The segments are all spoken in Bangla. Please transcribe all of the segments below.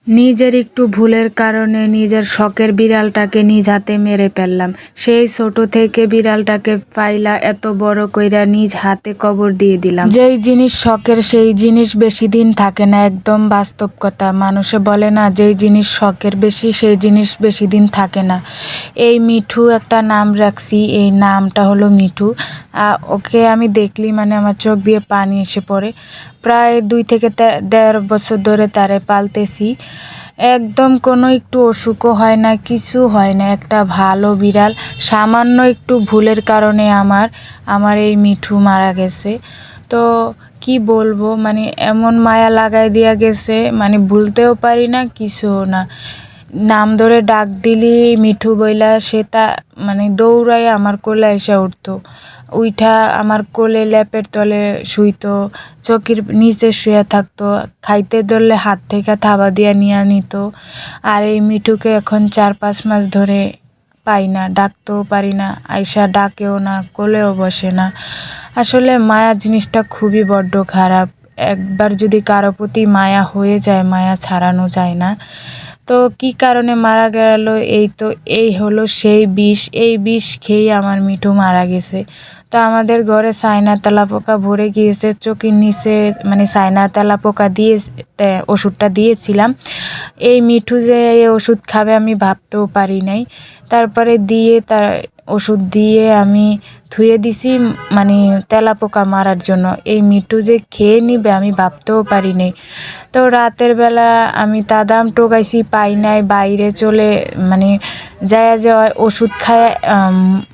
নিজের একটু ভুলের কারণে নিজের শখের বিড়ালটাকে নিজ হাতে মেরে ফেললাম। সেই ছোট থেকে বিড়ালটাকে পাইলা এত বড় কইরা নিজ হাতে কবর দিয়ে দিলাম। যেই জিনিস শখের সেই জিনিস বেশি দিন থাকে না, একদম বাস্তব কথা। মানুষে বলে না, যেই জিনিস শখের বেশি সেই জিনিস বেশি দিন থাকে না। এই মিঠু একটা নাম রাখছি, এই নামটা হলো মিঠু। ওকে আমি দেখলি মানে আমার চোখ দিয়ে পানি এসে পড়ে। প্রায় 2 থেকে 1.5 বছর ধরে তারে পালতেছি। একদম কোনো একটু অসুখও হয় না, কিছু হয় না। একটা ভালো বিড়াল। সামান্য একটু ভুলের কারণে আমার এই মিঠু মারা গেছে। তো কি বলবো, মানে এমন মায়া লাগাই দিয়া গেছে, মানে ভুলতেও পারি না, কিছুও না। নাম ধরে ডাক দিলি মিঠু বইলা সে তা মানে দৌড়ায় আমার কোলে এসে উঠতো। উইঠা আমার কোলে লেপের তলে শুইতো, চৌকির নিচে শুয়ে থাকতো, খাইতে ধরলে হাত থেকে থাবা দিয়া নিয়ে নিত। আর এই মিঠুকে এখন 4-5 মাস ধরে পাই না, ডাকতেও পারি না, আইসা ডাকেও না, কোলেও বসে না। আসলে মায়া জিনিসটা খুবই বড্ড খারাপ। একবার যদি কারো প্রতি মায়া হয়ে যায়, মায়া ছাড়ানো যায় না। তো কি কারণে মারা গেল, এই হলো সেই বিষ। এই বিষ খেয়েই আমার মিঠু মারা গেছে। তো আমাদের ঘরে চায়না তেলাপোকা ভরে গিয়েছে চোখের নিচে, মানে চায়না তেলাপোকা দিয়ে ওষুধটা দিয়েছিলাম। এই মিঠু যে এই ওষুধ খাবে আমি ভাবতেও পারি নাই। তারপরে তার ওষুধ দিয়ে আমি ধুয়ে দিছি, মানে তেলাপোকা মারার জন্য। এই মিঠু যে খেয়ে নিবে আমি ভাবতেও পারি নাই। তো রাতের বেলা আমি তাদাম টোকাইছি, পাই নাই, বাইরে চলে মানে যায় ওষুধ খায়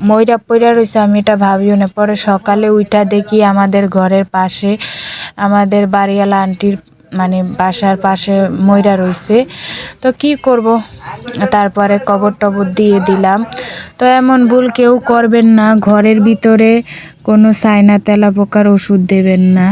মইরা পইরা রয়েছে, আমি এটা ভাবিও না। পরে সকালে উইঠা দেখি আমাদের ঘরের পাশে আমাদের বাড়িওয়ালা আন্টির মানে বাসার পাশে মইরা রয়েছে। তো কি করব, তারপরে কবর টবর দিয়ে দিলাম। তো এমন ভুল কেউ করবেন না, ঘরের ভিতরে কোনো চায়না তেলাপোকার ওষুধ দেবেন না।